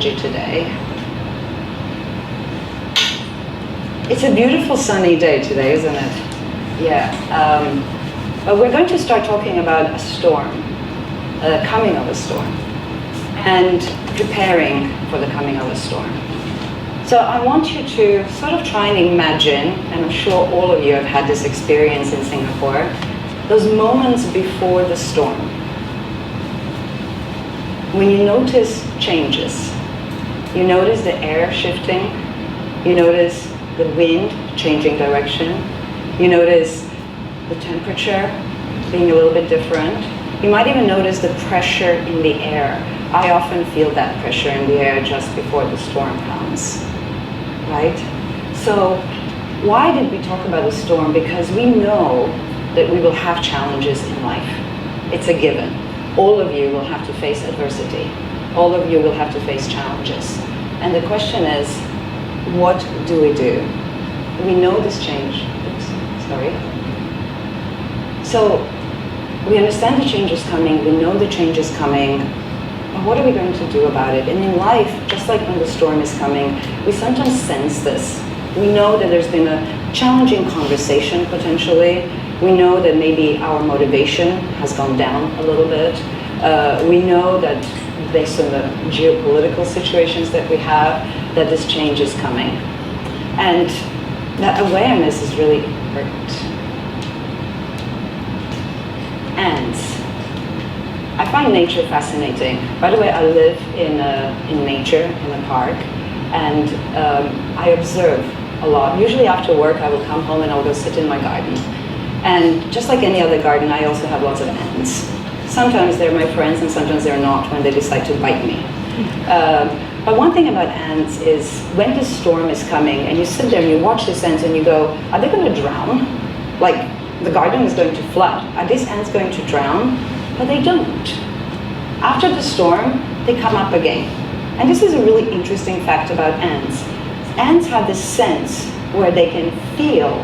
astrology today. It's a beautiful sunny day today, isn't it? Yeah. But we're going to start talking about a storm, coming of a storm, and preparing for the coming of a storm. So I want you to sort of try and imagine, and I'm sure all of you have had this experience in Singapore, those moments before the storm. When you notice changes, you notice the air shifting, you notice the wind changing direction, you notice the temperature being a little bit different. You might even notice the pressure in the air. I often feel that pressure in the air just before the storm comes, right? So why did we talk about a storm? Because we know that we will have challenges in life. It's a given. All of you will have to face adversity. All of you will have to face challenges. And the question is, what do we do? We know this change. Oops, sorry. So we understand the change is coming. We know the change is coming. But what are we going to do about it? And in life, just like when the storm is coming, we sometimes sense this. We know that there's been a challenging conversation potentially. We know that maybe our motivation has gone down a little bit. We know that based on the geopolitical situations that we have, that this change is coming. And that awareness is really important. Ants. I find nature fascinating. By the way, I live in nature, in a park, and I observe a lot. Usually after work, I will come home and I'll go sit in my garden. And just like any other garden, I also have lots of ants. Sometimes they're my friends and sometimes they're not when they decide to bite me. But one thing about ants is when the storm is coming and you sit there and you watch these ants and you go, are they going to drown? Like the garden is going to flood. Are these ants going to drown? But they don't. After the storm, they come up again. And this is a really interesting fact about ants. Ants have this sense where they can feel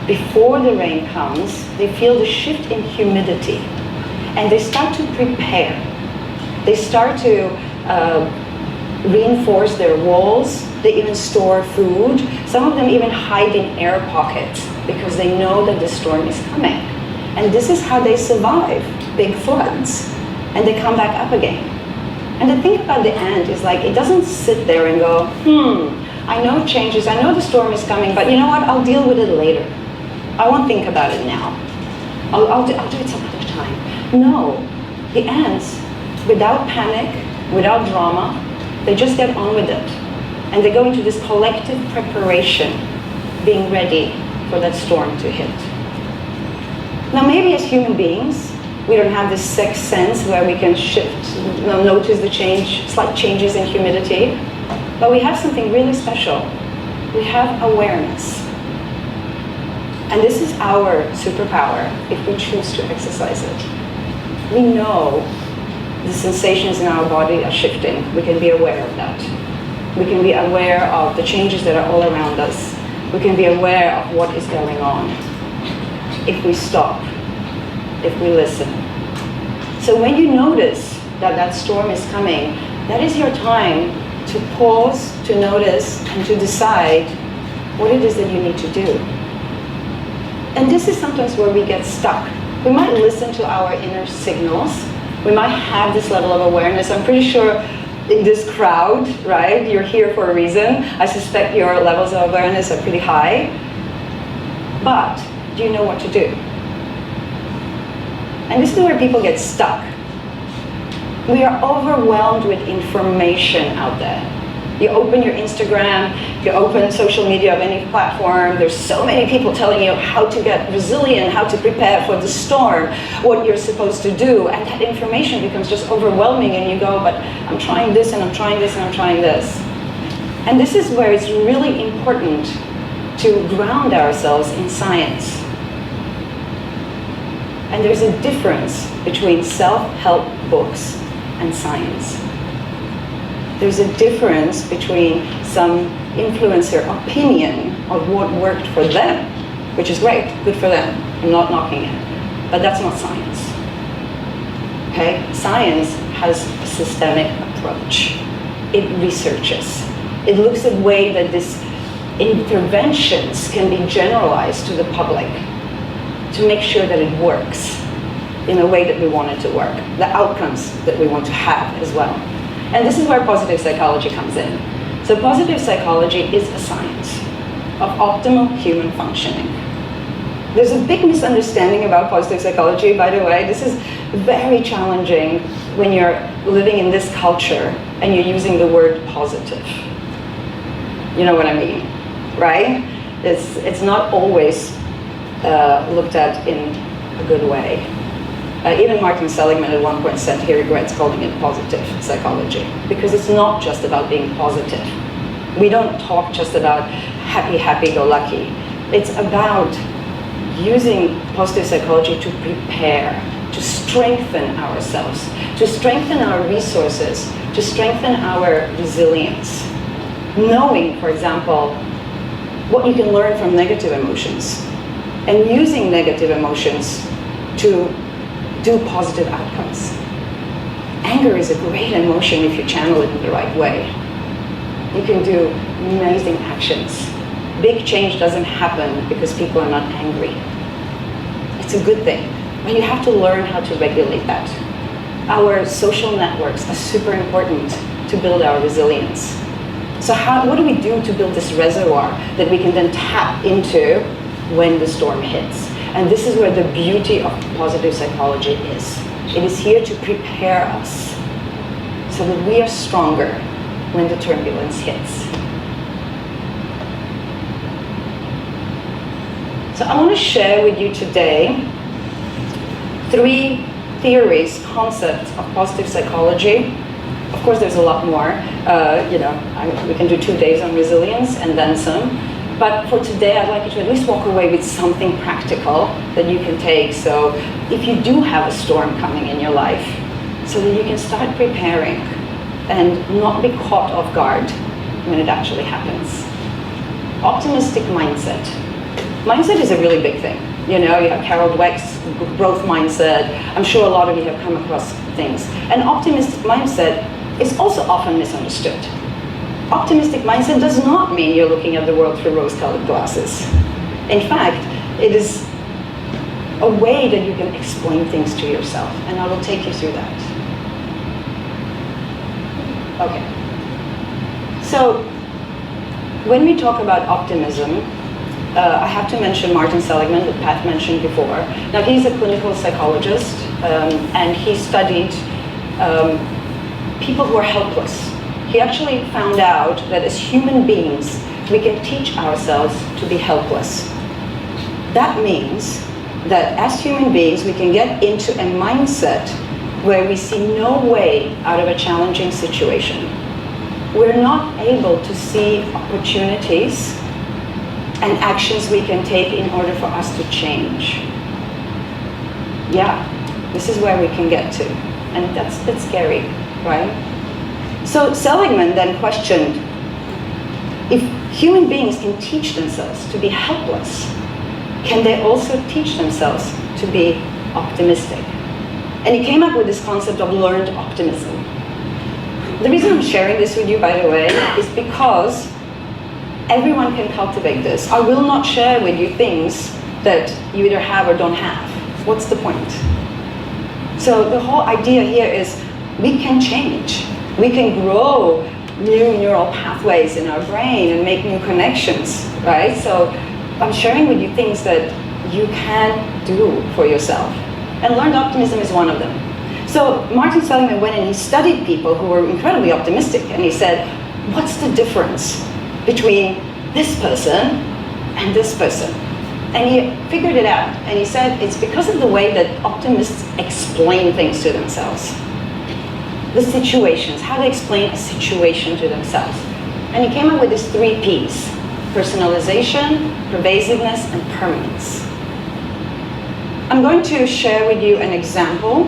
before the rain comes, they feel the shift in humidity, and they start to prepare. They start to reinforce their walls. They even store food. Some of them even hide in air pockets because they know that the storm is coming. And this is how they survive big floods, and they come back up again. And the thing about the ant is like, it doesn't sit there and go, I know changes, I know the storm is coming, but you know what, I'll deal with it later. I won't think about it now. I'll do it some other time. No, the ants, without panic, without drama, they just get on with it. And they go into this collective preparation, being ready for that storm to hit. Now maybe as human beings, we don't have this sixth sense where we can shift, notice the slight changes in humidity, but we have something really special. We have awareness. And this is our superpower if we choose to exercise it. We know the sensations in our body are shifting. We can be aware of that. We can be aware of the changes that are all around us. We can be aware of what is going on if we stop, if we listen. So when you notice that that storm is coming, that is your time to pause, to notice, and to decide what it is that you need to do. And this is sometimes where we get stuck. We might listen to our inner signals. We might have this level of awareness. I'm pretty sure in this crowd, right, you're here for a reason. I suspect your levels of awareness are pretty high. But do you know what to do? And this is where people get stuck. We are overwhelmed with information out there. You open your Instagram, you open social media of any platform, there's so many people telling you how to get resilient, how to prepare for the storm, what you're supposed to do, and that information becomes just overwhelming and you go, but I'm trying this and I'm trying this and I'm trying this. And this is where it's really important to ground ourselves in science. And there's a difference between self-help books and science. There's a difference between some influencer opinion of what worked for them, which is great, good for them, I'm not knocking it, but that's not science. Okay? Science has a systemic approach. it researches. It looks at way that these interventions can be generalized to the public to make sure that it works in a way that we want it to work, the outcomes that we want to have as well. And this is where positive psychology comes in. So positive psychology is a science of optimal human functioning. There's a big misunderstanding about positive psychology, by the way. This is very challenging when you're living in this culture and you're using the word positive. You know what I mean, right? It's not always looked at in a good way. Even Martin Seligman at one point said he regrets calling it positive psychology, because it's not just about being positive. We don't talk just about happy, happy-go-lucky. It's about using positive psychology to prepare, to strengthen ourselves, to strengthen our resources, to strengthen our resilience. Knowing, for example, what you can learn from negative emotions, and using negative emotions to do positive outcomes. Anger is a great emotion if you channel it in the right way. You can do amazing actions. Big change doesn't happen because people are not angry. It's a good thing, but you have to learn how to regulate that. Our social networks are super important to build our resilience. So what do we do to build this reservoir that we can then tap into when the storm hits? And this is where the beauty of positive psychology is. It is here to prepare us so that we are stronger when the turbulence hits. So I want to share with you today 3 theories, concepts of positive psychology. Of course, there's a lot more. We can do 2 days on resilience and then some. But for today, I'd like you to at least walk away with something practical that you can take. So if you do have a storm coming in your life, so that you can start preparing and not be caught off guard when it actually happens. Optimistic mindset. Mindset is a really big thing. You know, you have Carol Dweck's growth mindset. I'm sure a lot of you have come across things. An optimistic mindset is also often misunderstood. Optimistic mindset does not mean you're looking at the world through rose-colored glasses. In fact, it is a way that you can explain things to yourself, and I will take you through that. Okay. So, when we talk about optimism, I have to mention Martin Seligman, that Pat mentioned before. Now, he's a clinical psychologist, and he studied people who are helpless. He actually found out that as human beings, we can teach ourselves to be helpless. That means that as human beings, we can get into a mindset where we see no way out of a challenging situation. We're not able to see opportunities and actions we can take in order for us to change. Yeah, this is where we can get to. And that's a bit scary, right? So Seligman then questioned, if human beings can teach themselves to be helpless, can they also teach themselves to be optimistic? And he came up with this concept of learned optimism. The reason I'm sharing this with you, by the way, is because everyone can cultivate this. I will not share with you things that you either have or don't have. What's the point? So the whole idea here is we can change. We can grow new neural pathways in our brain and make new connections, right? So I'm sharing with you things that you can do for yourself. And learned optimism is one of them. So Martin Seligman went and he studied people who were incredibly optimistic, and he said, what's the difference between this person and this person? And he figured it out, and he said it's because of the way that optimists explain things to themselves. The situations, how they explain a situation to themselves. And he came up with these 3 Ps: personalization, pervasiveness, and permanence. I'm going to share with you an example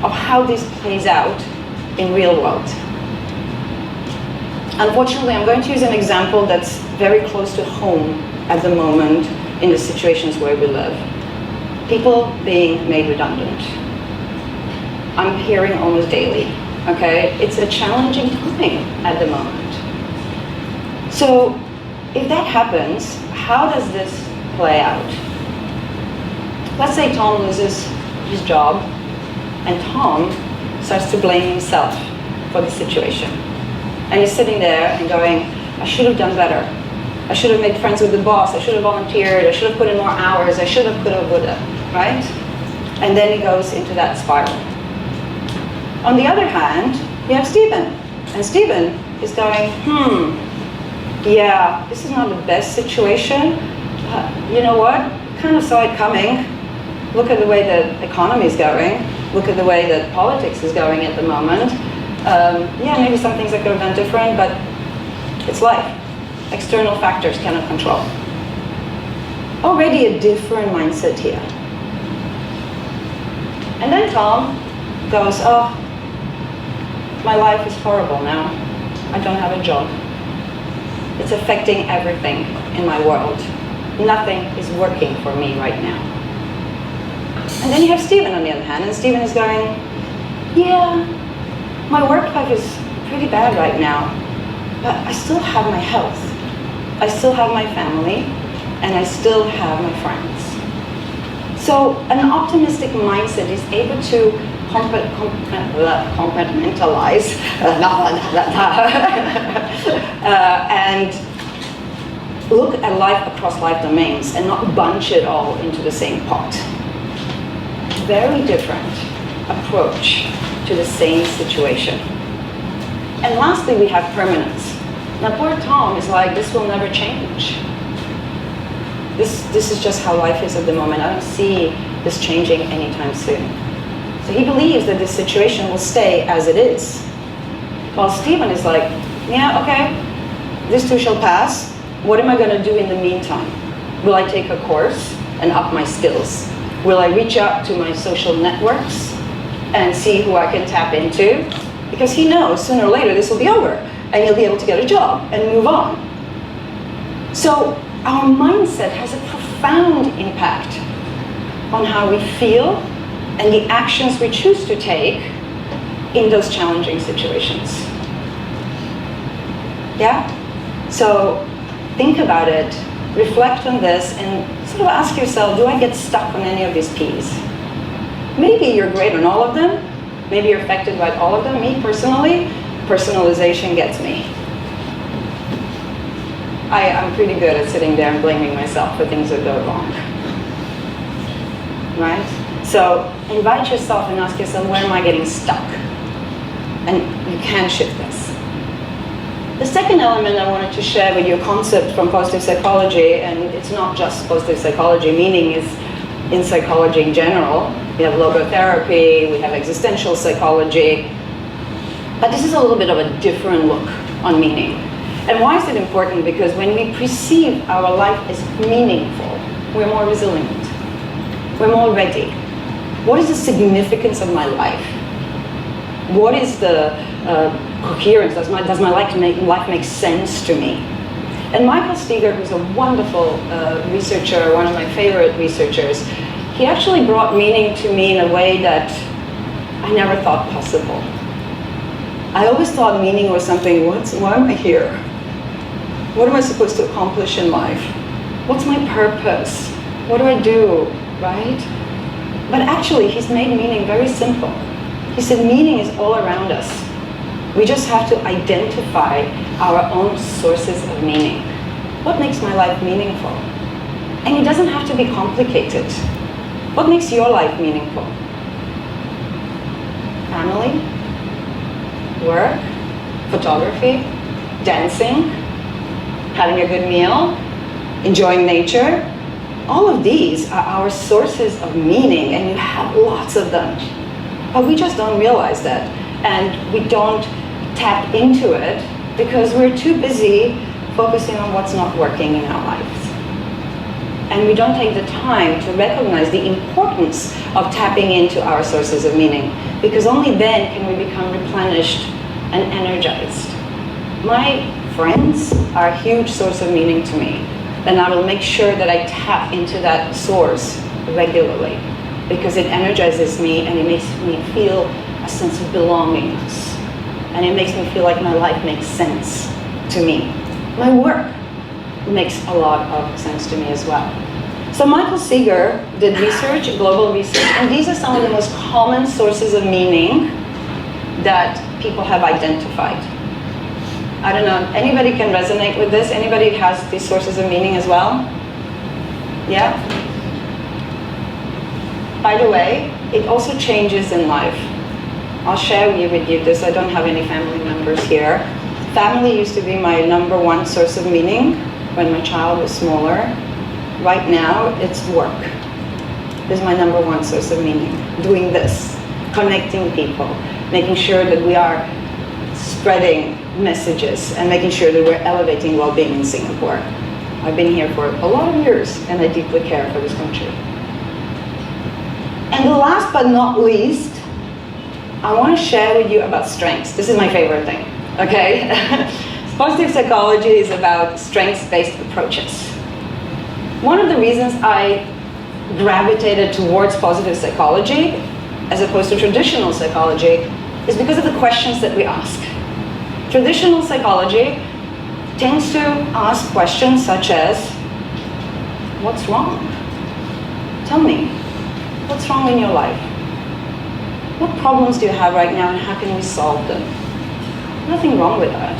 of how this plays out in real world. Unfortunately, I'm going to use an example that's very close to home at the moment in the situations where we live. People being made redundant. I'm hearing almost daily Okay, it's a challenging time at the moment. So if that happens, how does this play out? Let's say Tom loses his job and Tom starts to blame himself for the situation. And he's sitting there and going, I should have done better. I should have made friends with the boss. I should have volunteered. I should have put in more hours. I should have, could have, would have, right? And then he goes into that spiral. On the other hand, you have Stephen. And Stephen is going, yeah, this is not the best situation. You know what? Kind of saw it coming. Look at the way the economy is going. Look at the way that politics is going at the moment. Yeah, maybe some things I could have done different, but it's life. External factors cannot control. Already a different mindset here. And then Tom goes, oh, my life is horrible now. I don't have a job. It's affecting everything in my world. Nothing is working for me right now. And then you have Stephen on the other hand, and Stephen is going, yeah, my work life is pretty bad right now, but I still have my health. I still have my family, and I still have my friends. So an optimistic mindset is able to compartmentalize and look at life across life domains and not bunch it all into the same pot. Very different approach to the same situation. And lastly, we have permanence. Now poor Tom is like, this will never change. This is just how life is at the moment. I don't see this changing anytime soon. So he believes that this situation will stay as it is. While Stephen is like, yeah, okay, this too shall pass. What am I going to do in the meantime? Will I take a course and up my skills? Will I reach out to my social networks and see who I can tap into? Because he knows sooner or later this will be over and he'll be able to get a job and move on. So our mindset has a profound impact on how we feel and the actions we choose to take in those challenging situations. Yeah? So think about it, reflect on this, and sort of ask yourself, do I get stuck on any of these P's? Maybe you're great on all of them. Maybe you're affected by all of them. Me personally, personalization gets me. I'm pretty good at sitting there and blaming myself for things that go wrong. Right? So invite yourself and ask yourself, where am I getting stuck? And you can shift this. The second element I wanted to share with you, a concept from positive psychology, and it's not just positive psychology, meaning is in psychology in general. We have logotherapy, we have existential psychology, but this is a little bit of a different look on meaning. And why is it important? Because when we perceive our life as meaningful, we're more resilient, we're more ready. What is the significance of my life? What is the coherence? Does my life make sense to me? And Michael Steger, who's a wonderful researcher, one of my favorite researchers, he actually brought meaning to me in a way that I never thought possible. I always thought meaning was something, why am I here? What am I supposed to accomplish in life? What's my purpose? What do I do, right? But actually, he's made meaning very simple. He said meaning is all around us. We just have to identify our own sources of meaning. What makes my life meaningful? And it doesn't have to be complicated. What makes your life meaningful? Family, work, photography, dancing, having a good meal, enjoying nature. All of these are our sources of meaning, and you have lots of them. But we just don't realize that, and we don't tap into it because we're too busy focusing on what's not working in our lives. And we don't take the time to recognize the importance of tapping into our sources of meaning, because only then can we become replenished and energized. My friends are a huge source of meaning to me, and I will make sure that I tap into that source regularly, because it energizes me and it makes me feel a sense of belongingness. and it makes me feel like my life makes sense to me. My work makes a lot of sense to me as well. So Michael Seeger did research, global research, and these are some of the most common sources of meaning that people have identified. I don't know, anybody can resonate with this? Anybody has these sources of meaning as well? Yeah? By the way, it also changes in life. I'll share with you this. I don't have any family members here. Family used to be my number one source of meaning when my child was smaller. Right now, it's work. This is my number one source of meaning. Doing this, connecting people, making sure that we are spreading messages and making sure that we're elevating well-being in Singapore. I've been here for a lot of years and I deeply care for this country. And the last but not least, I want to share with you about strengths. This is my favorite thing, okay? Positive psychology is about strengths-based approaches. One of the reasons I gravitated towards positive psychology as opposed to traditional psychology is because of the questions that we ask. Traditional psychology tends to ask questions such as, what's wrong? Tell me, what's wrong in your life? What problems do you have right now and how can we solve them? Nothing wrong with that.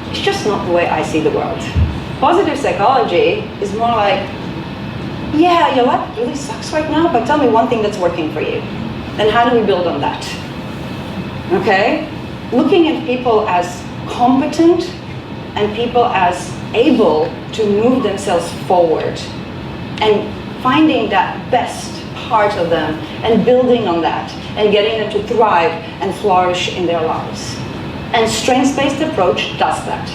It's just not the way I see the world. Positive psychology is more like, yeah, your life really sucks right now, but tell me one thing that's working for you. And how do we build on that? Okay? Looking at people as competent and people as able to move themselves forward and finding that best part of them and building on that and getting them to thrive and flourish in their lives. And strengths-based approach does that.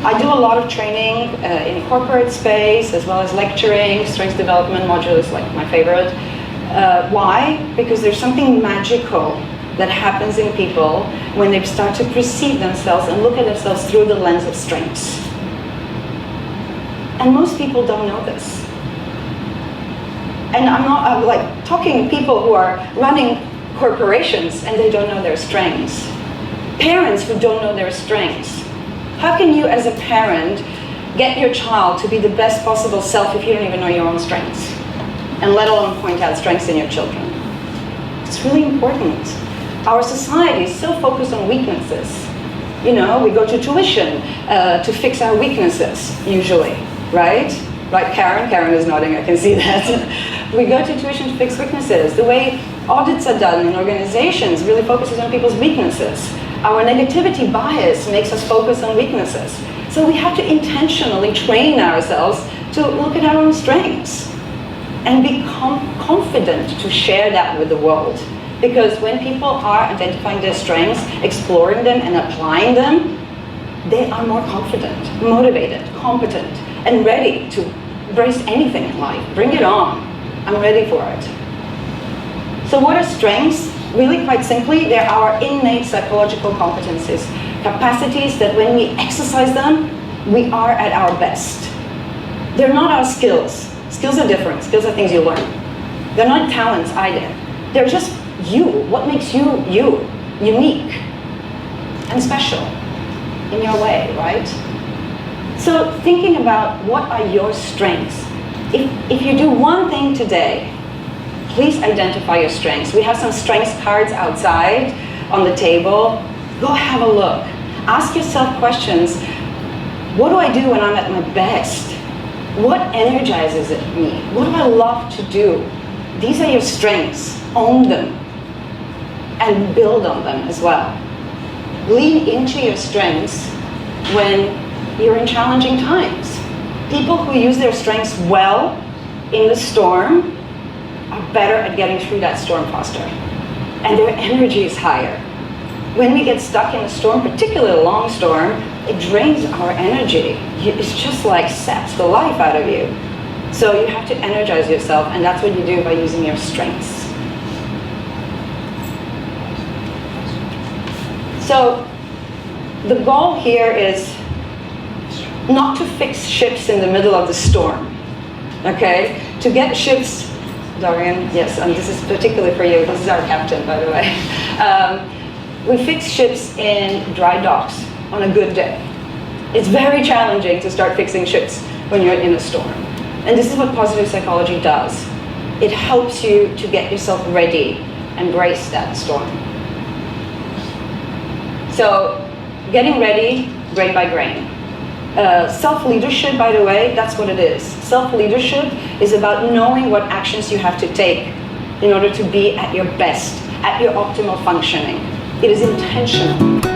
I do a lot of training in corporate space as well as lecturing. Strengths development module is like my favorite. Why? Because there's something magical that happens in people when they start to perceive themselves and look at themselves through the lens of strengths. And most people don't know this. And I'm like talking to people who are running corporations and they don't know their strengths. Parents who don't know their strengths. How can you as a parent get your child to be the best possible self if you don't even know your own strengths? And let alone point out strengths in your children. It's really important. Our society is so focused on weaknesses. You know, we go to tuition to fix our weaknesses, usually, right? Right, Karen? Karen is nodding, I can see that. We go to tuition to fix weaknesses. The way audits are done in organizations really focuses on people's weaknesses. Our negativity bias makes us focus on weaknesses. So we have to intentionally train ourselves to look at our own strengths and become confident to share that with the world. Because when people are identifying their strengths, exploring them and applying them, they are more confident, motivated, competent, and ready to embrace anything in life. Bring it on. I'm ready for it. So what are strengths? Really, quite simply, they're our innate psychological competencies, capacities that when we exercise them, we are at our best. They're not our skills. Skills are different. Skills are things you learn. They're not talents either. They're just you. What makes you, you, unique and special in your way, right? So thinking about what are your strengths. If you do one thing today, please identify your strengths. We have some strengths cards outside on the table. Go have a look. Ask yourself questions. What do I do when I'm at my best? What energizes me? What do I love to do? These are your strengths. Own them and build on them as well. Lean into your strengths when you're in challenging times. People who use their strengths well in the storm are better at getting through that storm faster. And their energy is higher. When we get stuck in a storm, particularly a long storm, it drains our energy. It's just like saps the life out of you. So you have to energize yourself, and that's what you do by using your strengths. So the goal here is not to fix ships in the middle of the storm, okay? To get ships, Dorian, yes, and this is particularly for you, this is our captain, by the way. We fix ships in dry docks on a good day. It's very challenging to start fixing ships when you're in a storm. And this is what positive psychology does. It helps you to get yourself ready, embrace that storm. So, getting ready, grain by grain. Self-leadership, by the way, that's what it is. Self-leadership is about knowing what actions you have to take in order to be at your best, at your optimal functioning. It is intentional.